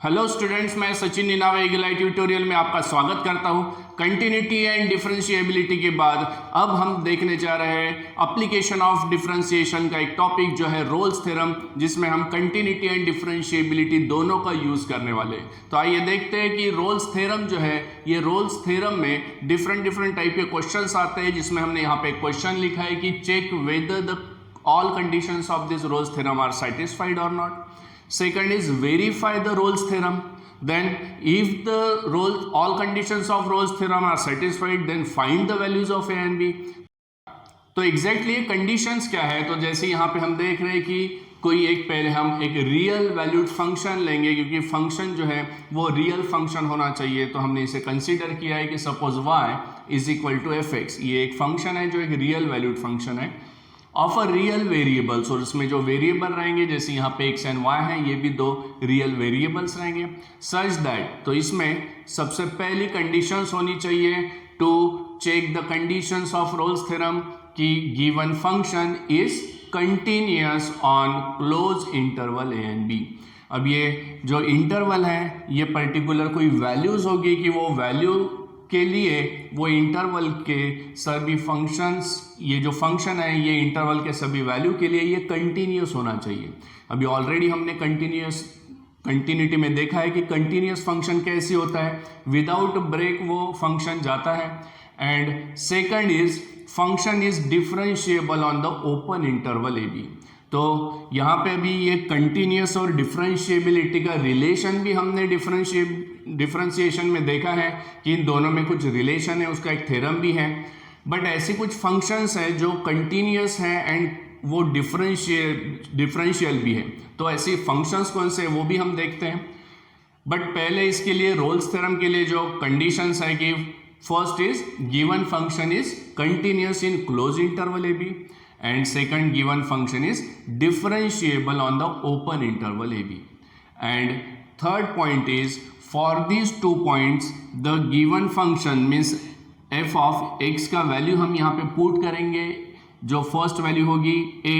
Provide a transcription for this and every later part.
Hello students, मैं सचिन निनावे eagle tutorial में आपका स्वागत करता हूं। कंटिन्यूटी एंड डिफरेंशिएबिलिटी के बाद अब हम देखने जा रहे हैं एप्लीकेशन ऑफ डिफरेंशिएशन का एक टॉपिक जो है रोल्स थ्योरम, जिसमें हम कंटिन्यूटी एंड डिफरेंशिएबिलिटी दोनों का यूज करने वाले हैं। तो आइए देखते हैं कि रोल्स थ्योरम जो है, ये रोल्स थ्योरम में डिफरेंट टाइप के क्वेश्चन आते हैं, जिसमें हमने यहाँ पे एक क्वेश्चन लिखा है कि check whether the all conditions of this Rolle's theorem are satisfied or not. Second is verify the Rolle's theorem. Then if the all conditions of Rolle's theorem are satisfied, then find the values of A and B. तो exactly conditions क्या है? तो जैसे यहाँ पे हम देख रहे हैं कि कोई एक पहले हम एक रियल वैल्यूड फंक्शन लेंगे, क्योंकि फंक्शन जो है वो रियल फंक्शन होना चाहिए। तो हमने इसे कंसीडर किया है कि suppose y is equal to f x, ये एक फंक्शन है जो एक रियल वैल्यूड फंक्शन है ऑफ अ रियल वेरिएबल्स, और इसमें जो वेरिएबल रहेंगे जैसे यहाँ पे x एंड y है, ये भी दो रियल वेरिएबल्स रहेंगे। सच दैट, तो इसमें सबसे पहली कंडीशंस होनी चाहिए to check the conditions of Rolle's theorem कि given function is continuous on close interval A and B. अब ये जो इंटरवल है ये पर्टिकुलर कोई वैल्यूज होगी कि वो वैल्यू के लिए वो इंटरवल के सभी फंक्शंस, ये जो फंक्शन है ये इंटरवल के सभी वैल्यू के लिए ये कंटिन्यूअस होना चाहिए। अभी ऑलरेडी हमने कंटिन्यूटी में देखा है कि कंटिन्यूअस फंक्शन कैसे होता है, विदाउट ब्रेक वो फंक्शन जाता है। And second is function is differentiable on the open interval a b. तो यहाँ पे अभी ये कंटिन्यूअस और डिफरेंशिएबिलिटी का रिलेशन भी हमने डिफरेंशिएशन में देखा है कि इन दोनों में कुछ रिलेशन है, उसका एक थ्योरम भी है। बट ऐसी कुछ फंक्शंस है जो कंटिन्यूअस है एंड वो डिफरेंशियल भी है। तो ऐसी फंक्शंस कौन से वो भी हम देखते हैं। बट पहले इसके लिए रोल्स थ्योरम के लिए जो कंडीशंस है कि first is given function is continuous in close interval a b, and second given function is differentiable on the open interval AB. And third point is for these 2 points the given function means f of x का value हम यहाँ पे put करेंगे, जो first value होगी a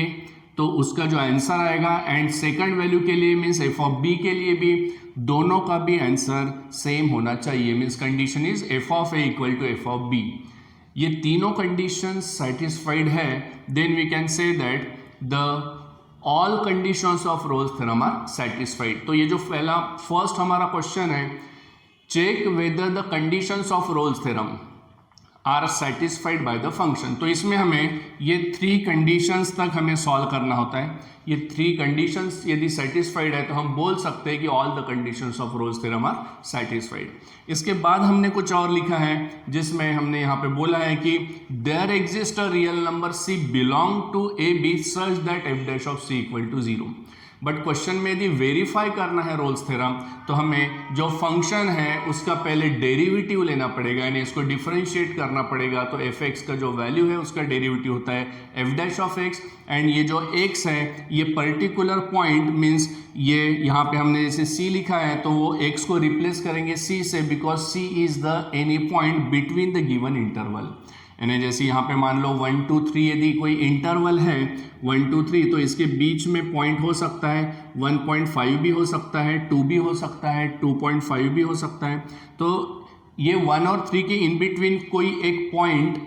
तो उसका जो आंसर आएगा, एंड सेकंड वैल्यू के लिए मीन्स f ऑफ b के लिए भी दोनों का भी आंसर सेम होना चाहिए। Means condition is f of a equal to f of b। ये तीनों कंडीशंस सेटिस्फाइड है, then we can say that the all conditions of Rolle's theorem are satisfied. तो ये जो फर्स्ट हमारा क्वेश्चन है, check whether the conditions of Rolle's theorem are satisfied by the function. तो इसमें हमें ये 3 कंडीशंस तक हमें सॉल्व करना होता है। ये 3 कंडीशंस यदि सेटिस्फाइड है तो हम बोल सकते हैं कि all the conditions of Rolle's theorem are satisfied. इसके बाद हमने कुछ और लिखा है, जिसमें हमने यहाँ पे बोला है कि there exist a real number c belong to a b such that f dash of C equal to 0। But question में यदि वेरीफाई करना है रोल्स थ्योरम तो हमें जो फंक्शन है उसका पहले डेरिवेटिव लेना पड़ेगा, यानी इसको डिफरेंशिएट करना पड़ेगा। तो एफ एक्स का जो वैल्यू है उसका डेरिवेटिव होता है F dash of x, and ये जो एक्स है ये पर्टिकुलर पॉइंट मीन्स ये यहाँ पे हमने जैसे सी लिखा है तो वो एक्स को रिप्लेस करेंगे सी से, because c is the any point between the given interval. यानी जैसे यहाँ पे मान लो 1 2 3 यदि कोई इंटरवल है 1 2 3 तो इसके बीच में पॉइंट हो सकता है 1.5 भी हो सकता है, 2 भी हो सकता है, 2.5 भी हो सकता है। तो ये 1 और 3 के इन बिटवीन कोई एक पॉइंट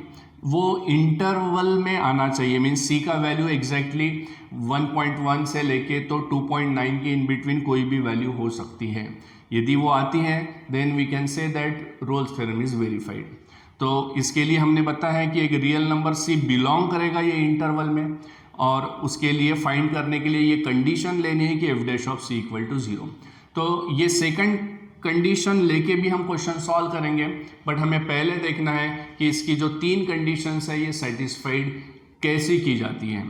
वो इंटरवल में आना चाहिए। मीन्स सी का वैल्यू एग्जैक्टली 1.1 से लेके तो 2.9 के इन बिटवीन कोई भी वैल्यू हो सकती है। यदि वो आती है then we can say that Rolle's theorem is verified. तो इसके लिए हमने बताया है कि एक रियल नंबर सी बिलोंग करेगा ये इंटरवल में, और उसके लिए फाइंड करने के लिए ये कंडीशन लेनी है कि f dash of C equal to 0। तो ये सेकंड कंडीशन लेके भी हम क्वेश्चन सॉल्व करेंगे, बट हमें पहले देखना है कि इसकी जो 3 कंडीशंस है ये सेटिस्फाइड कैसे की जाती हैं।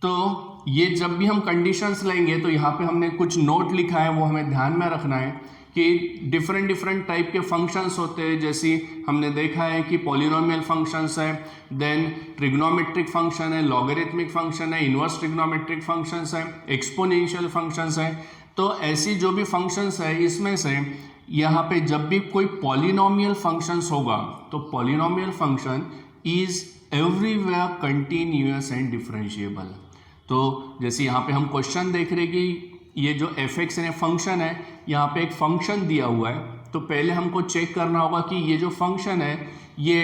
तो ये जब भी हम कंडीशंस लेंगे तो यहाँ पे हमने कुछ नोट लिखा है, वो हमें ध्यान में रखना है कि डिफरेंट टाइप के फंक्शंस होते हैं। जैसे हमने देखा है कि पॉलिनोमियल फंक्शंस है, देन ट्रिग्नोमेट्रिक फंक्शन है, लॉगरिथमिक फंक्शन है, इनवर्स ट्रिग्नोमेट्रिक फंक्शंस है, एक्सपोनेंशियल फंक्शंस है। तो ऐसी जो भी फंक्शंस है इसमें से यहाँ पे जब भी कोई पॉलिनोमियल फंक्शंस होगा तो polynomial function is everywhere continuous and differentiable. तो जैसे यहाँ पे हम क्वेश्चन देख रहे हैं कि ये जो एफ एक्स फंक्शन है यहाँ पे एक फंक्शन दिया हुआ है, तो पहले हमको चेक करना होगा कि ये जो फंक्शन है ये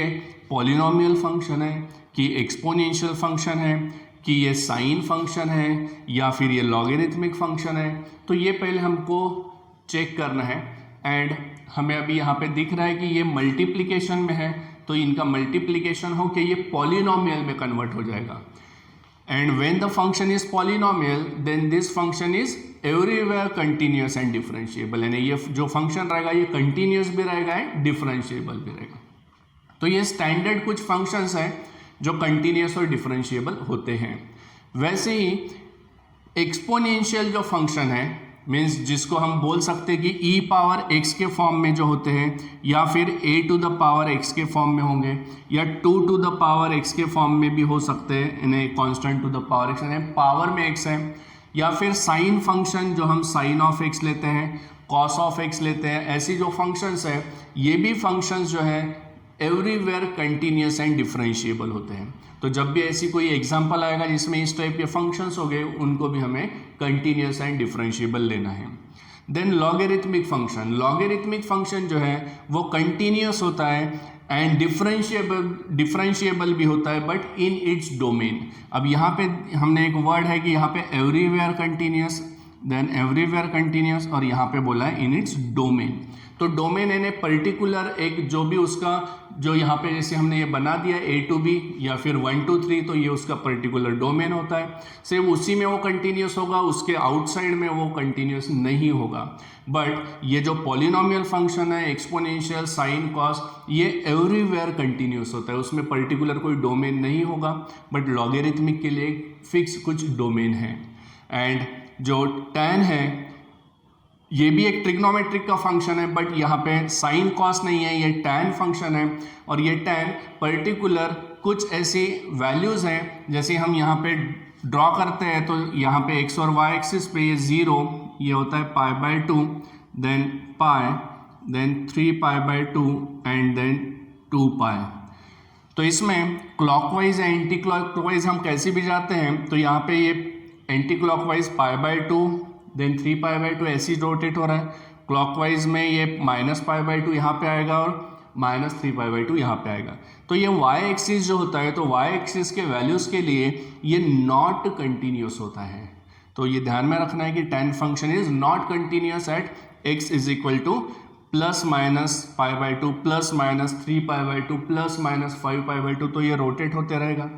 पॉलिनोमियल फंक्शन है कि एक्सपोनेंशियल फंक्शन है कि ये साइन फंक्शन है या फिर ये लॉगरिथमिक फंक्शन है। तो ये पहले हमको चेक करना है। एंड हमें अभी यहाँ पे दिख रहा है कि ये मल्टीप्लिकेशन में है, तो इनका मल्टीप्लिकेशन हो कि ये पॉलिनोमियल में कन्वर्ट हो जाएगा। And when the function is polynomial then this function is everywhere continuous and differentiable, यानी ये जो फंक्शन रहेगा ये कंटिन्यूअस भी रहेगा एंड डिफरेंशिएबल भी रहेगा। तो ये स्टैंडर्ड कुछ फंक्शंस हैं जो कंटिन्यूअस और डिफरेंशिएबल होते हैं। वैसे ही एक्सपोनेंशियल जो फंक्शन है मीन्स जिसको हम बोल सकते हैं कि ई पावर एक्स के फॉर्म में जो होते हैं या फिर a to the power x के फॉर्म में होंगे या 2 टू द पावर एक्स के फॉर्म में भी हो सकते हैं, इन्हें constant to the power x यानी पावर में एक्स है, या फिर साइन फंक्शन जो हम साइन ऑफ एक्स लेते हैं, कॉस ऑफ एक्स लेते हैं, ऐसी जो फंक्शंस है ये भी फंक्शंस जो है एवरीवेयर कंटिन्यूअस एंड डिफरेंशिएबल होते हैं। तो जब भी ऐसी कोई एग्जांपल आएगा जिसमें इस टाइप के फंक्शंस हो गए उनको भी हमें कंटिन्यूअस एंड डिफरेंशिएबल लेना है। देन लॉगरिथमिक फंक्शन जो है वो कंटिन्यूअस होता है एंड डिफरेंशिएबल भी होता है बट इन इट्स डोमेन। अब यहाँ पे हमने एक वर्ड है कि यहाँ पे everywhere continuous, then everywhere continuous और यहाँ पे बोला है इन इट्स डोमेन। तो डोमेन यानी पर्टिकुलर एक जो भी उसका जो यहाँ पे जैसे हमने ये बना दिया A to B या फिर 1 to 3, तो ये उसका पर्टिकुलर डोमेन होता है। सिर्फ उसी में वो कंटिन्यूअस होगा, उसके आउटसाइड में वो कंटिन्यूअस नहीं होगा। बट ये जो पॉलिनोमियल फंक्शन है एक्सपोनेंशियल साइन कॉस ये एवरीवेयर कंटिन्यूअस होता है, उसमें पर्टिकुलर कोई डोमेन नहीं होगा। बट लॉगरिथमिक के लिए फिक्स कुछ डोमेन है। एंड जो tan है ये भी एक ट्रिग्नोमेट्रिक का फंक्शन है बट यहाँ पे साइन कॉस नहीं है, ये tan फंक्शन है और ये tan पर्टिकुलर कुछ ऐसी वैल्यूज़ हैं जैसे हम यहाँ पे ड्रॉ करते हैं। तो यहाँ पे x और y एक्सिस पे ये 0 ये होता है π/2, then pi, then 3π/2 and then 2π। तो इसमें क्लॉकवाइज या एंटी क्लॉकवाइज हम कैसे भी जाते हैं, तो यहाँ पे ये एंटी क्लॉकवाइज π/2 देन 3π/2 ऐसी रोटेट हो रहा है, क्लॉकवाइज में ये -π/2 यहाँ पे आएगा और -3π/2 यहाँ पे आएगा। तो ये y एक्सिस जो होता है तो y एक्सिस के वैल्यूज़ के लिए ये नॉट कंटिन्यूअस होता है। तो ये ध्यान में रखना है कि tan function is not continuous at x is equal to +-π/2 +-3π/2 +-5π/2, तो ये रोटेट होते रहेगा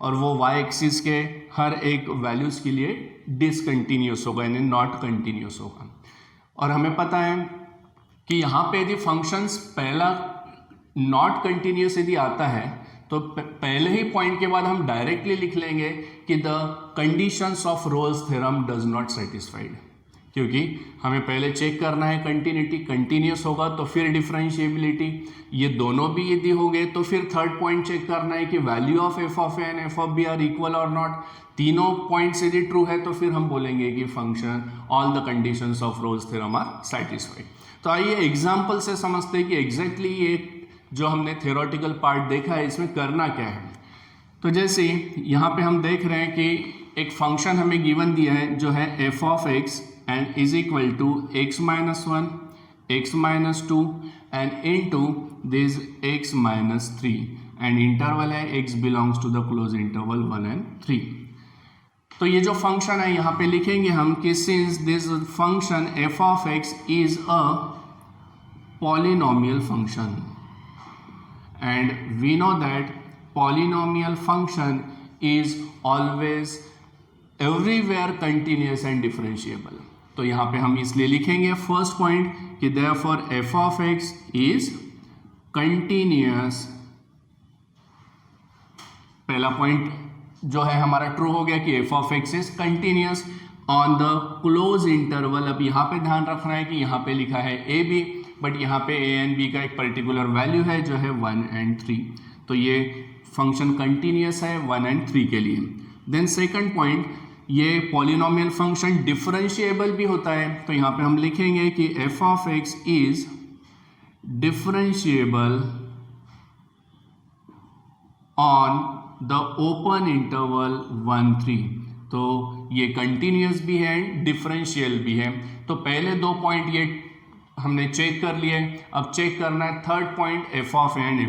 और वो y एक्सिस के हर एक वैल्यूज़ के लिए डिसकंटिन्यूस होगा यानी नॉट कंटिन्यूस होगा। और हमें पता है कि यहाँ पे यदि फंक्शंस पहला नॉट कंटिन्यूस यदि आता है तो पहले ही पॉइंट के बाद हम डायरेक्टली लिख लेंगे कि the conditions of Rolle's theorem does not satisfied, क्योंकि हमें पहले चेक करना है कंटिन्यूटी, कंटिन्यूस होगा तो फिर डिफरेंशिएबिलिटी, ये दोनों भी यदि हो गए तो फिर थर्ड पॉइंट चेक करना है कि value of F of a and f of b are equal और नॉट। तीनों पॉइंट्स यदि ट्रू है तो फिर हम बोलेंगे कि function all the conditions of Rolle's theorem are satisfied. तो आइए एग्जाम्पल से समझते हैं कि एग्जैक्टली ये जो हमने थ्योरेटिकल पार्ट देखा है इसमें करना क्या है। तो जैसे यहाँ पे हम देख रहे हैं कि एक फंक्शन हमें गिवन दिया है जो है F of x and is equal to x minus 1, x minus 2 and into this x minus 3 and interval है x belongs to the closed interval 1 and 3। तो ये जो फंक्शन है यहाँ पे लिखेंगे हम कि since this function f of x is a polynomial function and we know that polynomial function is always everywhere continuous and differentiable। तो यहाँ पे हम इसलिए लिखेंगे फर्स्ट पॉइंट कि therefore f of x is continuous। पहला पॉइंट जो है हमारा ट्रू हो गया कि f of x is continuous on the closed interval। अब यहाँ पे ध्यान रखना है कि यहाँ पे लिखा है a b बट यहाँ पे a एंड b का एक पर्टिकुलर वैल्यू है जो है 1 and 3, तो ये फंक्शन कंटिन्यूस है 1 and 3 के लिए। देन सेकंड पॉइंट, ये पॉलिनोमियल फंक्शन डिफरेंशिएबल भी होता है, तो यहाँ पे हम लिखेंगे कि f of x is differentiable on the open interval 1 3। तो ये कंटिन्यूस भी है एंड डिफरेंशियल भी है। तो पहले 2 पॉइंट ये हमने चेक कर लिए, अब चेक करना है third point f of a and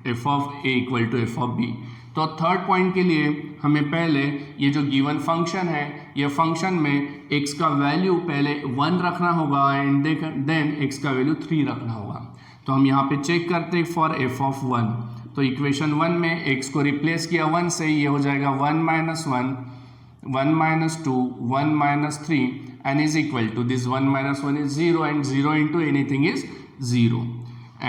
f of a equal to F of b. तो थर्ड पॉइंट के लिए हमें पहले ये जो गिवन फंक्शन है, ये फंक्शन में x का वैल्यू पहले 1 रखना होगा एंड देन x का वैल्यू 3 रखना होगा। तो हम यहाँ पे चेक करते हैं फॉर एफ ऑफ 1। तो इक्वेशन 1 में x को रिप्लेस किया 1 से, ये हो जाएगा 1 minus 1, 1 minus 2, 1 minus 3 and is equal to this 1 minus 1 is 0 and 0 into anything is 0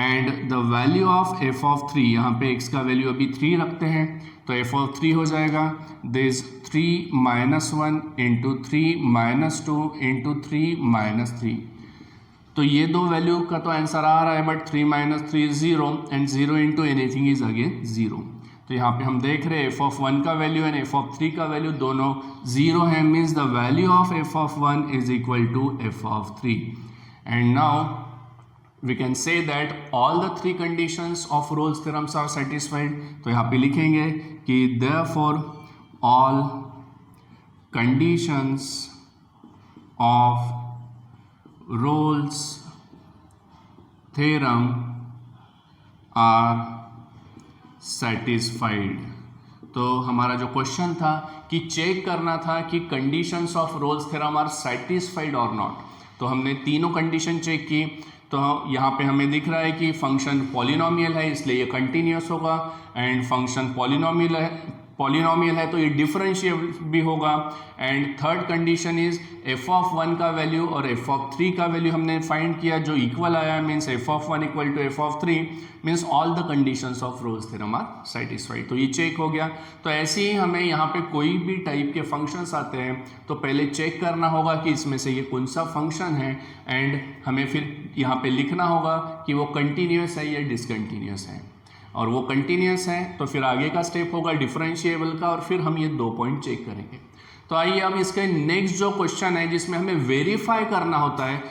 and the value of f of 3, यहाँ पे x का वैल्यू अभी 3 रखते हैं तो f of 3 हो जाएगा this 3 minus 1 into 3 minus 2 into 3 minus 3। तो ये दो वैल्यू का तो आंसर आ रहा है but 3 minus 3 is 0 and 0 into anything is again 0। तो यहाँ पे हम देख रहे हैं एफ ऑफ 1 का वैल्यू एंड एफ ऑफ 3 का वैल्यू दोनों 0 है, means the value of F of 1 is equal to F of 3 and now we can say that all the 3 conditions of Rolle's theorems are satisfied. तो यहाँ पे लिखेंगे कि therefore all conditions of Rolle's theorem are satisfied. तो हमारा जो question था कि चेक करना था कि conditions of Rolle's theorem are satisfied और नॉट, तो हमने तीनों कंडीशन चेक की। तो यहाँ पे हमें दिख रहा है कि फंक्शन पॉलिनोमियल है इसलिए ये कंटिन्यूस होगा एंड फंक्शन पॉलिनोमियल है तो ये डिफरेंशिएबल भी होगा and third condition is F of 1 का वैल्यू और एफ ऑफ 3 का वैल्यू हमने फाइंड किया जो इक्वल आया, means f of 1 equal to F of 3 means all the conditions of Rolle's theorem are satisfied. तो ये चेक हो गया। तो ऐसे ही हमें यहाँ पे कोई भी टाइप के फंक्शंस आते हैं तो पहले चेक करना होगा कि इसमें से ये कौन सा फंक्शन है एंड हमें फिर यहाँ पे लिखना होगा कि वो कंटिन्यूस है या डिसकंटिन्यूस है, और वो कंटिन्यूस है तो फिर आगे का स्टेप होगा डिफरेंशिएबल का और फिर हम ये 2 पॉइंट चेक करेंगे। तो आइए अब इसके नेक्स्ट जो क्वेश्चन है जिसमें हमें वेरीफाई करना होता है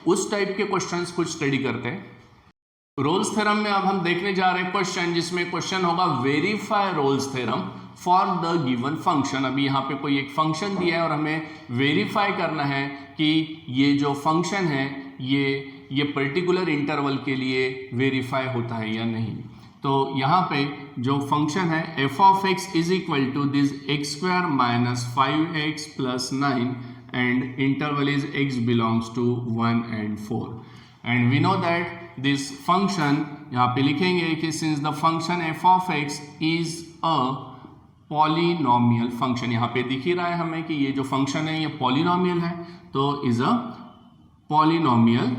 उस टाइप के क्वेश्चंस कुछ स्टडी करते हैं। रोल्स थ्योरम में अब हम देखने जा रहे हैं क्वेश्चन जिसमें क्वेश्चन होगा verify Rolle's theorem for the given function. अभी यहाँ पे कोई एक फंक्शन दिया है और हमें वेरीफाई करना है कि ये जो फंक्शन है ये पर्टिकुलर इंटरवल के लिए वेरीफाई होता है या नहीं। तो यहाँ पे जो फंक्शन है F of x is equal to this x square minus 5x plus 9 and interval is x belongs to 1 and 4 and we know that this function, यहाँ पे लिखेंगे कि since the function f of x is a polynomial function, यहाँ पे दिख ही रहा है हमें कि ये जो फंक्शन है ये पॉलिनोमियल है तो is a polynomial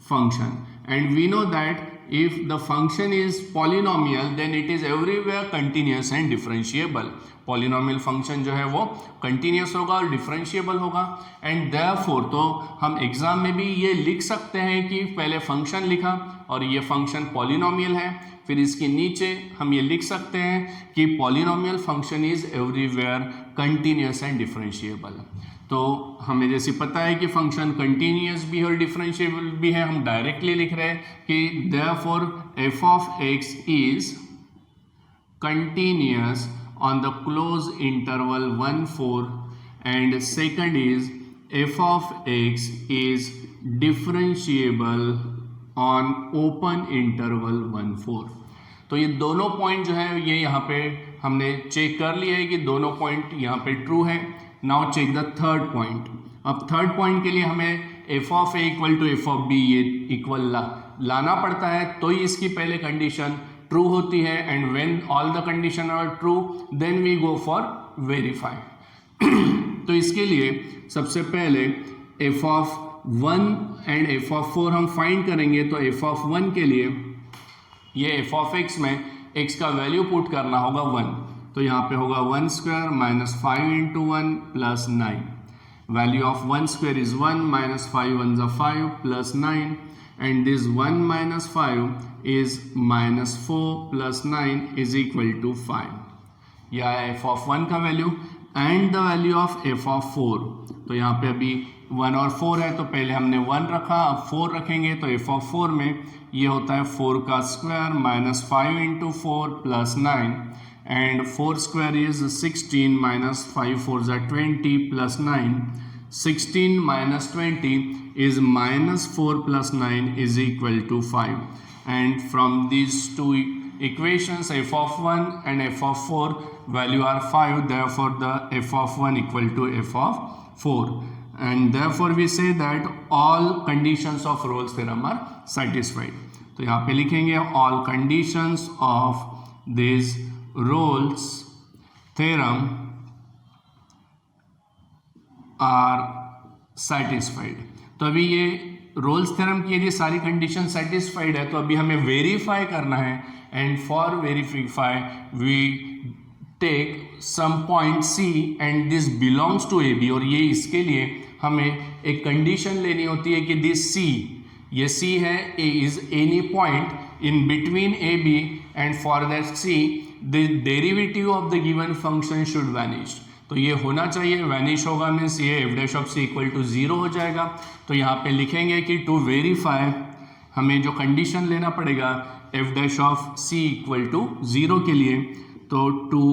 function and we know that if the function is polynomial then it is everywhere continuous and differentiable। polynomial function जो है वो continuous होगा और differentiable होगा and therefore तो हम एग्जाम में भी ये लिख सकते हैं कि पहले फंक्शन लिखा और ये फंक्शन polynomial है, फिर इसके नीचे हम ये लिख सकते हैं कि polynomial function is everywhere continuous and differentiable। तो हमें जैसे पता है कि फंक्शन कंटिन्यूस भी है और डिफरेंशिएबल भी है, हम डायरेक्टली लिख रहे हैं कि therefore F of x is continuous on the close interval 1-4 and second is F of x is differentiable on open interval 1-4। तो ये दोनों पॉइंट जो है ये यहाँ पे हमने चेक कर लिया है कि दोनों पॉइंट यहाँ पे ट्रू है। Now check the third point. अब थर्ड पॉइंट के लिए हमें f of a equal to F of b ये इक्वल लाना पड़ता है तो ही इसकी पहले कंडीशन ट्रू होती है and when all the condition are true then we go for verify. तो इसके लिए सबसे पहले f of 1 and f of 4 हम फाइंड करेंगे। तो एफ ऑफ 1 के लिए ये एफ ऑफ एक्स में एक्स का वैल्यू पुट करना होगा 1, तो यहाँ पे होगा 1 square minus 5 into 1 plus 9। Value of 1 square is 1 minus 5 1 5 plus 9 and this 1 minus 5 is minus 4 plus 9 is equal to 5। यह है एफ ऑफ 1 का value and the value of F of 4। तो यहाँ पे अभी 1 और 4 है तो पहले हमने 1 रखा, अब 4 रखेंगे तो एफ ऑफ 4 में ये होता है 4 का square minus 5 into 4 plus 9 and 4 square is 16 minus 5 4s are 20 plus 9. 16 minus 20 is minus 4 plus 9 is equal to 5. And from these two equations, f of 1 and f of 4 value are 5. Therefore, the f of 1 equal to f of 4. And therefore, we say that all conditions of Rolle's theorem are satisfied. तो यहाँ पे लिखेंगे all conditions of this Rolle's theorem are satisfied. तो अभी ये Rolle's theorem की यदि सारी कंडीशन सेटिस्फाइड है तो अभी हमें वेरीफाई करना है, and for verify we take some point c and this belongs to a b, और ये इसके लिए हमें एक कंडीशन लेनी होती है कि दिस सी, ये सी है, A is any point in between A B, and for that C the derivative of the given function should vanish. तो ये होना चाहिए, वैनिश होगा मीन्स ये F dash of C equal to 0 हो जाएगा. तो यहाँ पे लिखेंगे कि टू वेरीफाई हमें जो कंडीशन लेना पड़ेगा f dash of C equal to 0 के लिए, तो टू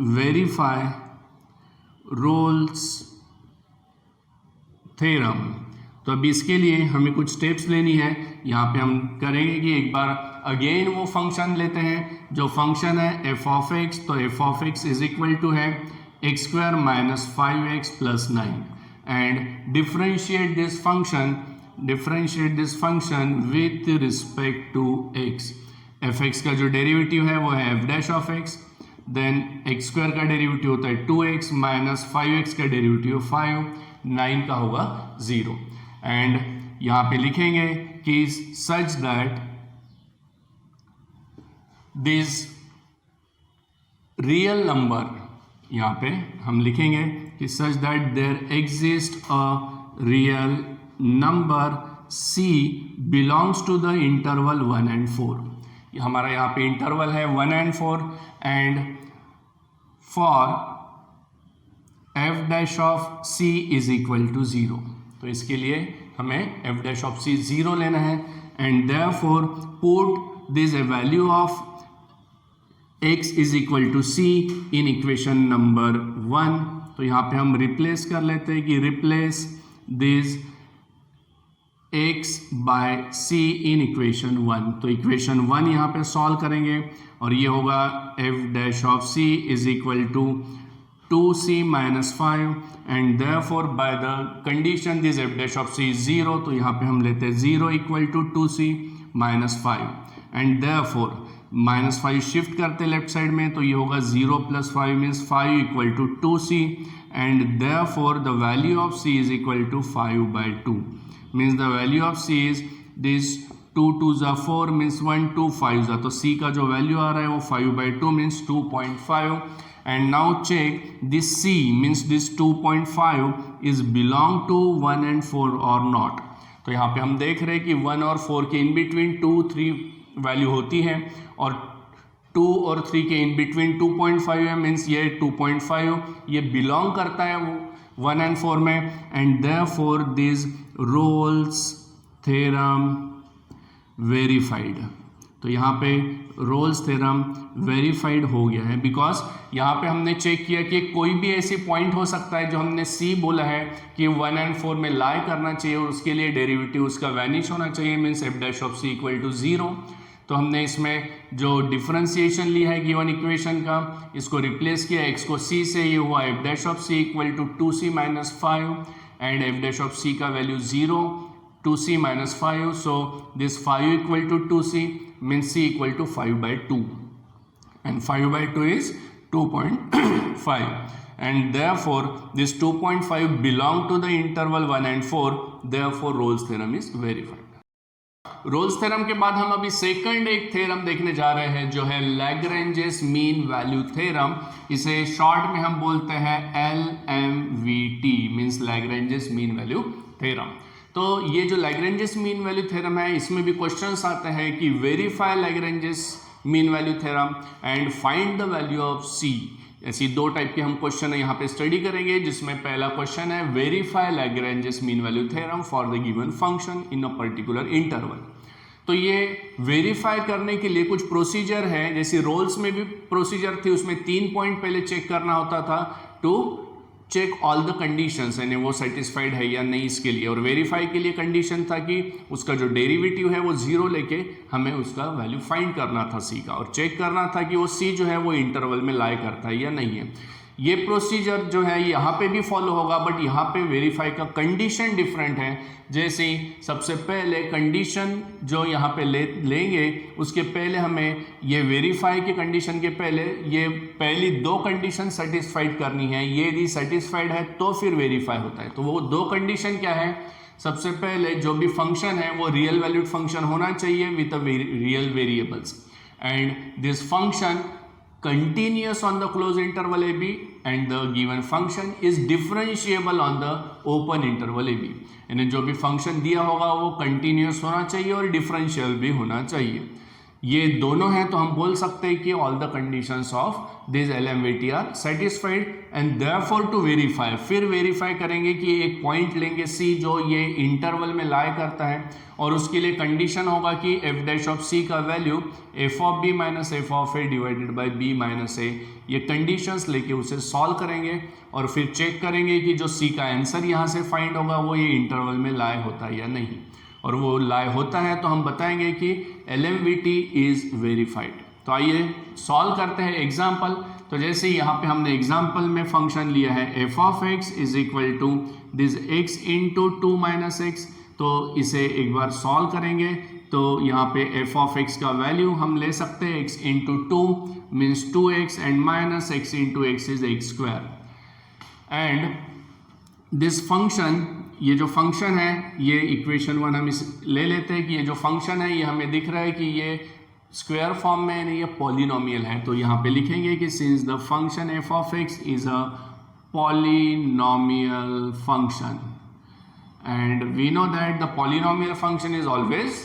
वेरीफाई रोल्स थ्योरम, तो अभी इसके लिए हमें कुछ स्टेप्स लेनी है. यहाँ पे हम करेंगे कि एक बार अगेन वो फंक्शन लेते हैं जो फंक्शन है एफ ऑफ एक्स. तो F of x is equal to है X square minus 5x plus 9, and differentiate this function with respect to x. F X का जो डेरिवेटिव है वो है F dash of X, then X square का derivative होता है 2x माइनस 5x का डेरिवेटिव 5, 9 का होगा 0. एंड यहाँ पे लिखेंगे कि such that this real number, यहाँ पे हम लिखेंगे कि such that there exist a real number c belongs to the interval 1 and 4. हमारा यहाँ पे इंटरवल है 1 and 4, and for f dash of c is equal to 0. तो इसके लिए हमें f डैश ऑफ c 0 लेना है, and therefore put this a value of x is equal to c in equation number 1. तो यहाँ पे हम रिप्लेस कर लेते हैं कि replace this x by c in equation 1. तो इक्वेशन 1 यहाँ पे सॉल्व करेंगे और ये होगा f dash of c is equal to 2c minus 5, and therefore by the condition this f dash of c is 0. तो यहाँ पे हम लेते हैं 0 equal to 2c minus 5, and therefore minus 5 shift करते लेफ्ट साइड में, तो ये होगा 0 plus 5 means 5 equal to 2c, and therefore the value of c is equal to 5 by 2, means the value of c is this 2 2s are 4 means 1 2 5s are, तो c का जो value आ रहा है वो 5 by 2 means 2.5. And now check this c means this 2.5 is belong to 1 and 4 और not. तो यहाँ पे हम देख रहे हैं कि 1 और 4 के इन बिटवीन 2 3 वैल्यू होती है, और 2 और 3 के इन बिटवीन 2.5 है, मीन्स ये 2.5 ये बिलोंग करता है 1 and 4 में, and therefore this Rolle's theorem verified. तो यहाँ पे रोल्स थ्योरम वेरीफाइड हो गया है, बिकॉज यहाँ पे हमने चेक किया कि कोई भी ऐसी पॉइंट हो सकता है जो हमने c बोला है कि 1 and 4 में लाई करना चाहिए और उसके लिए डेरिवेटिव उसका वैनिश होना चाहिए, means f dash of c equal to 0. तो हमने इसमें जो डिफरेंशिएशन लिया है गिवन इक्वेशन का, इसको रिप्लेस किया x को c से, ये हुआ f dash of c equal to 2c minus 5, and f dash of c का value 0, 2c minus 5, so this 5 equal to 2c means c equal to 5 by 2, and 5 by 2 is 2.5, and therefore this 2.5 belong to the interval 1 and 4, therefore Rolle's theorem is verified. Rolle's theorem के बाद हम अभी second एक theorem देखने जा रहे हैं जो है लैग्रेंजेस मीन वैल्यू थ्योरम. इसे शॉर्ट में हम बोलते हैं LMVT, means Lagrange's mean value theorem. तो ये जो लैग्रेंजेस मीन वैल्यू थ्योरम है, इसमें भी क्वेश्चंस आते हैं कि verify Lagrange's mean value theorem and find the value of c. ऐसी दो टाइप के हम क्वेश्चन यहाँ पे स्टडी करेंगे, जिसमें पहला क्वेश्चन है verify Lagrange's mean value theorem for the given function in a particular interval. तो ये वेरीफाई करने के लिए कुछ प्रोसीजर है, जैसे रोल्स में भी प्रोसीजर थी, उसमें 3 पॉइंट पहले चेक करना होता था to check all the conditions, यानी वो सेटिस्फाइड है या नहीं इसके लिए। और वेरीफाई के लिए कंडीशन था कि उसका जो डेरिवेटिव है वो 0 लेके हमें उसका वैल्यू फाइंड करना था सी का, और चेक करना था कि वो सी जो है वो इंटरवल में लाई करता है या नहीं है। ये प्रोसीजर जो है यहाँ पे भी फॉलो होगा, बट यहाँ पे वेरीफाई का कंडीशन डिफरेंट है। जैसे सबसे पहले कंडीशन जो यहाँ पे लेंगे, उसके पहले हमें ये वेरीफाई के कंडीशन के पहले ये पहली 2 कंडीशन सेटिस्फाइड करनी है। ये यदि सेटिस्फाइड है तो फिर वेरीफाई होता है। तो वो 2 कंडीशन क्या है? सबसे पहले जो भी फंक्शन है वो रियल वैल्यूड फंक्शन होना चाहिए with the real variables, and this function continuous on the closed interval AB and the given function is differentiable on the open interval AB। यानी जो भी फंक्शन दिया होगा वो कंटिन्यूस होना चाहिए और डिफरेंशियल भी होना चाहिए। ये दोनों हैं तो हम बोल सकते हैं कि all the conditions of this LMVT are satisfied and therefore to verify, फिर वेरीफाई करेंगे कि एक पॉइंट लेंगे C जो ये इंटरवल में लाई करता है, और उसके लिए कंडीशन होगा कि f डैश ऑफ C का value f of b minus F of a divided by b minus a। ये कंडीशंस लेके उसे सॉल्व करेंगे और फिर चेक करेंगे कि जो C का आंसर यहाँ से फाइंड होगा वो ये इंटरवल में लाई होता है या नहीं, और वो लाई होता है तो हम बताएंगे कि LMVT इज वेरीफाइड। तो आइए सॉल्व करते हैं एग्जाम्पल। तो जैसे यहाँ पे हमने एग्जाम्पल में फंक्शन लिया है f of x is equal to this x into 2 minus x, तो इसे एक बार सॉल्व करेंगे तो यहाँ पे f ऑफ x का वैल्यू हम ले सकते हैं x into 2 means 2x and minus x into x is x square, and this function, ये जो फंक्शन है ये इक्वेशन 1 हम इस ले लेते हैं कि ये जो फंक्शन है ये हमें दिख रहा है कि ये स्क्वायर फॉर्म में है, ये पॉलिनोमियल है। तो यहाँ पे लिखेंगे कि since the function f of x is a polynomial function and we know that the polynomial function is always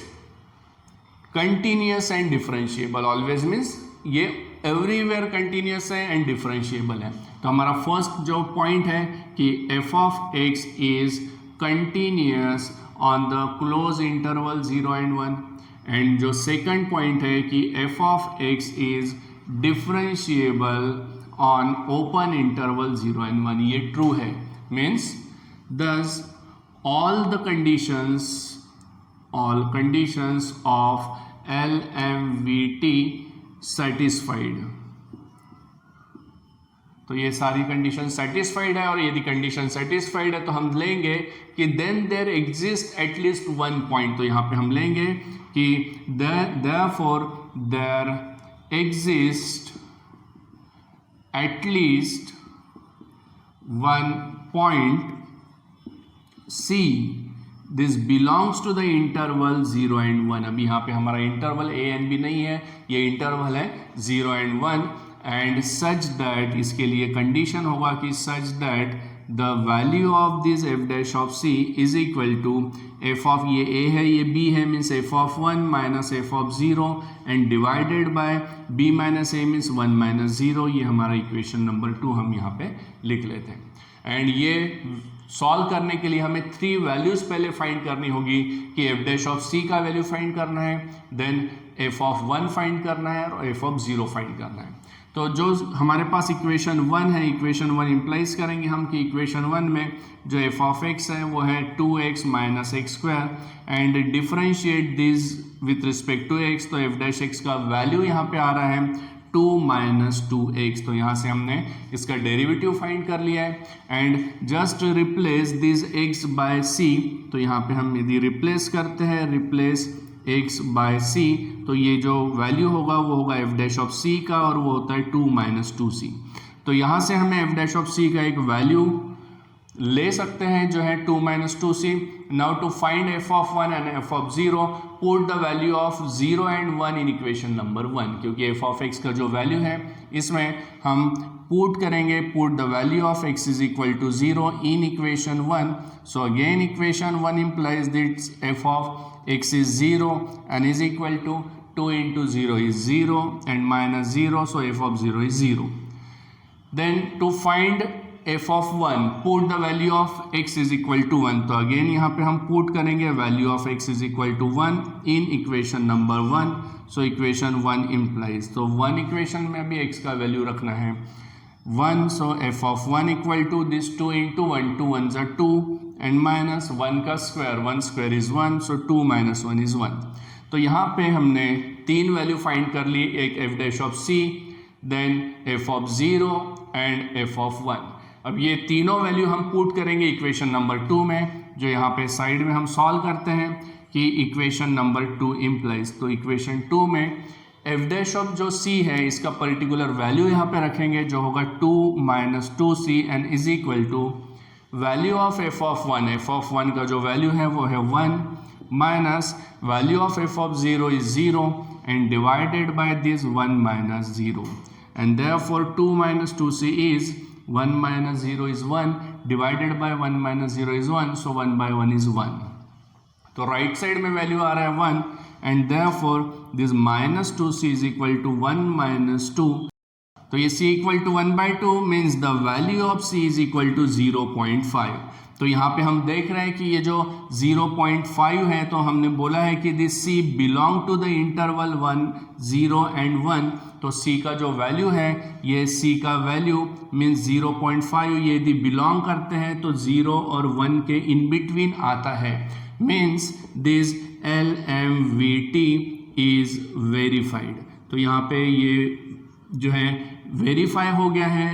continuous and differentiable। always means ये everywhere continuous है and differentiable है। तो हमारा फर्स्ट जो पॉइंट है कि f of x is continuous on the closed interval 0 and 1, and जो second point है कि f of x is differentiable on open interval 0 and 1, ये ट्रू है। Means thus all conditions of LMVT satisfied। तो ये सारी कंडीशन सेटिस्फाइड है, और यदि कंडीशन सेटिस्फाइड है तो हम लेंगे कि then there exist at least 1 point. तो यहाँ पे हम लेंगे कि therefore there exist at least 1 point C, this belongs to the interval 0 and 1। अभी यहाँ पे हमारा इंटरवल a and b नहीं है, ये इंटरवल है 0 and 1, एंड सच दैट, इसके लिए कंडीशन होगा कि such that the value of this f dash of c is equal to f of, ये a है ये b है, means f of 1 minus f of 0 and divided by b minus a means 1 minus 0। ये हमारा equation number 2 हम यहाँ पे लिख लेते हैं। एंड ये सॉल्व करने के लिए हमें 3 वैल्यूज पहले फाइंड करनी होगी कि f डैश ऑफ c का वैल्यू फाइंड करना है, देन f ऑफ 1 फाइंड करना है, और f ऑफ 0 फाइंड करना है। तो जो हमारे पास इक्वेशन 1 है, इक्वेशन 1 इम्प्लाइज करेंगे हम कि इक्वेशन 1 में जो f ऑफ x है वो है 2x minus x square, and differentiate this with respect to x। तो f डैश x का वैल्यू यहाँ पे आ रहा है 2 माइनस 2x। तो यहाँ से हमने इसका डेरिवेटिव फाइंड कर लिया है, and just replace this x by c। तो यहाँ पे हम यदि रिप्लेस करते हैं, रिप्लेस x बाय c, तो ये जो वैल्यू होगा वो होगा f डैश ऑफ c का, और वो होता है 2 माइनस 2c। तो यहाँ से हमें f डैश ऑफ c का एक वैल्यू ले सकते हैं जो है 2 minus 2c। Now to find f of 1 and f of 0, put the value of 0 and 1 in equation number 1, क्योंकि f ऑफ x का जो वैल्यू है इसमें हम पुट करेंगे, put the value of x is equal to 0 in equation 1। So again equation 1 implies that f of x is 0 and is equal to 2 into 0 is 0 and minus 0, so f of 0 is 0. Then to find f of 1, put the value of x is equal to 1। तो अगेन यहाँ पे हम put करेंगे value of x is equal to 1 in equation number 1। So equation 1 implies, तो 1 equation में भी x का वैल्यू रखना है 1। So F of 1 equal to this 2 into 1, 2 1 ज़ा 2 एंड माइनस 1 का square, 1 square is 1, so 2 minus 1 is 1। तो यहाँ पे हमने 3 वैल्यू फाइंड कर ली, एक f dash of c, then f of 0 and f of 1। अब ये तीनों वैल्यू हम पुट करेंगे इक्वेशन नंबर 2 में, जो यहाँ पे साइड में हम सॉल्व करते हैं कि इक्वेशन नंबर 2 इम्प्लाइज। तो इक्वेशन 2 में एफ डैश ऑफ जो c है इसका पर्टिकुलर वैल्यू यहाँ पे रखेंगे जो होगा 2 minus 2c and is equal to value of F of 1। F of 1 का जो वैल्यू है वो है 1 minus value of F of 0 is 0 and divided by this 1 minus 0 and therefore 2 minus 2c is 1 minus 0 is 1 divided by 1 minus 0 is 1, so 1 by 1 is 1। तो right side में value आ रहा है 1 and therefore this minus 2c is equal to 1 minus 2। तो ये c equal to 1 by 2 means the value of c is equal to 0.5। तो यहाँ पे हम देख रहे हैं कि ये जो 0.5 है, तो हमने बोला है कि this c belong to the interval 1 0 and 1। तो c का जो वैल्यू है, ये c का वैल्यू मीन्स 0.5, ये यदि बिलोंग करते हैं तो 0 और 1 के इन बिटवीन आता है, means this LMVT is verified. तो यहाँ पे ये जो है वेरीफाई हो गया है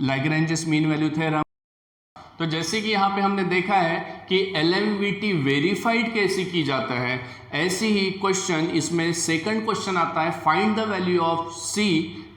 लैग्रेंज मीन वैल्यू थ्योरम। तो जैसे कि यहाँ पे हमने देखा है कि LMVT वेरीफाइड कैसे की जाता है, ऐसे ही क्वेश्चन इसमें सेकंड क्वेश्चन आता है, find the value of c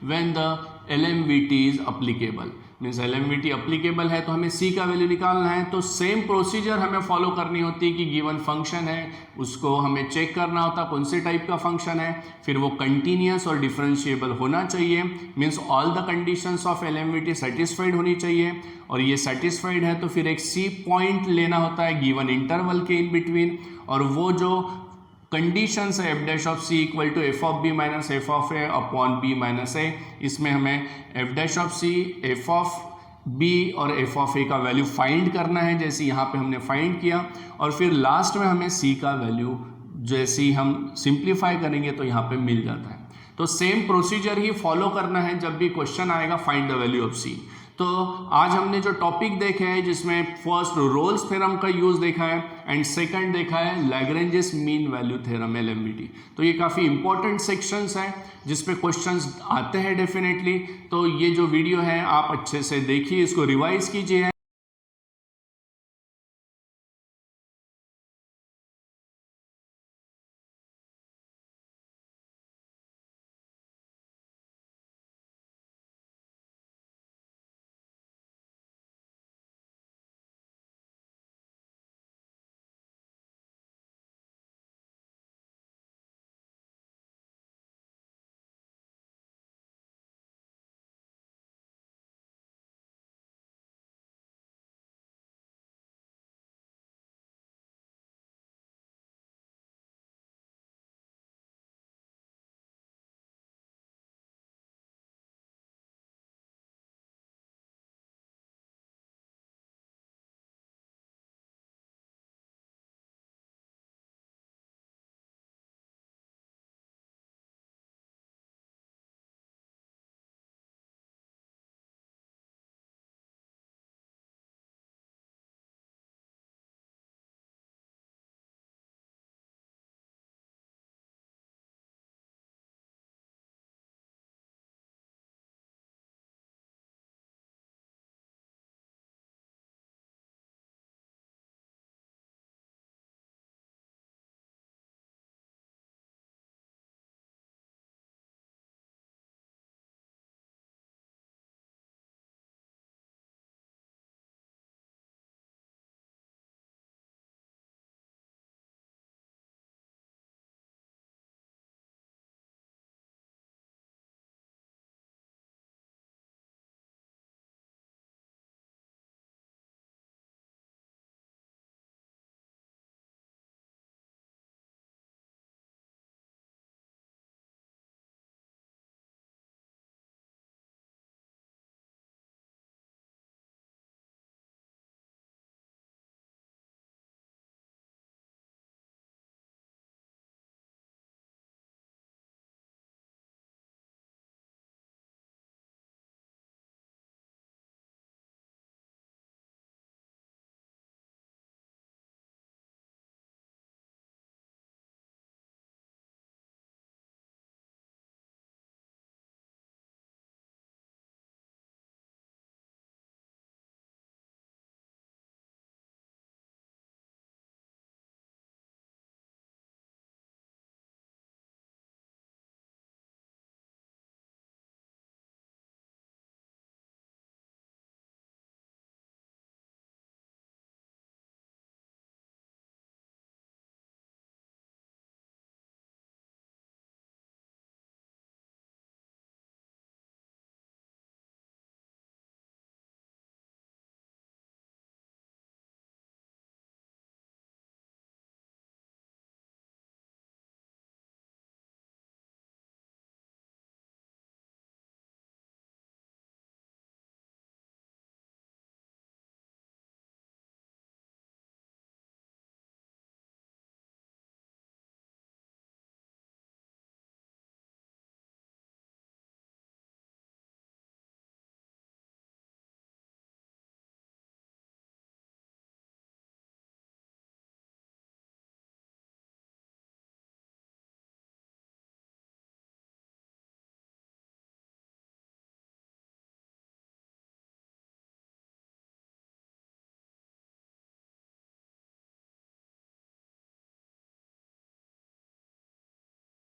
when the LMVT is applicable. Means LMVT applicable है तो हमें c का वैल्यू निकालना है। तो सेम प्रोसीजर हमें फॉलो करनी होती है कि गिवन फंक्शन है उसको हमें चेक करना होता कौन से टाइप का फंक्शन है, फिर वो कंटिन्यूअस और डिफरेंशिएबल होना चाहिए, means all the conditions of LMVT satisfied होनी चाहिए। और ये सेटिस्फाइड है तो फिर एक c पॉइंट लेना होता है गिवन इंटरवल के इन बिटवीन, और वो जो कंडीशंस है F dash of c equal to F of b minus F of a upon b minus a, इसमें हमें F dash of c, F of b और एफ ऑफ a का value find करना है, जैसे यहाँ पे हमने फाइंड किया। और फिर लास्ट में हमें c का वैल्यू जैसे ही हम सिंप्लीफाई करेंगे तो यहाँ पे मिल जाता है। तो सेम प्रोसीजर ही फॉलो करना है जब भी क्वेश्चन आएगा find the value of c। तो आज हमने जो टॉपिक देखे हैं जिसमें फर्स्ट रोल्स थ्योरम का यूज़ देखा है एंड सेकंड देखा है Lagrange's mean value theorem LMVT। तो ये काफ़ी इंपॉर्टेंट सेक्शंस हैं जिस पे क्वेश्चंस आते हैं डेफिनेटली। तो ये जो वीडियो है आप अच्छे से देखिए, इसको रिवाइज कीजिए।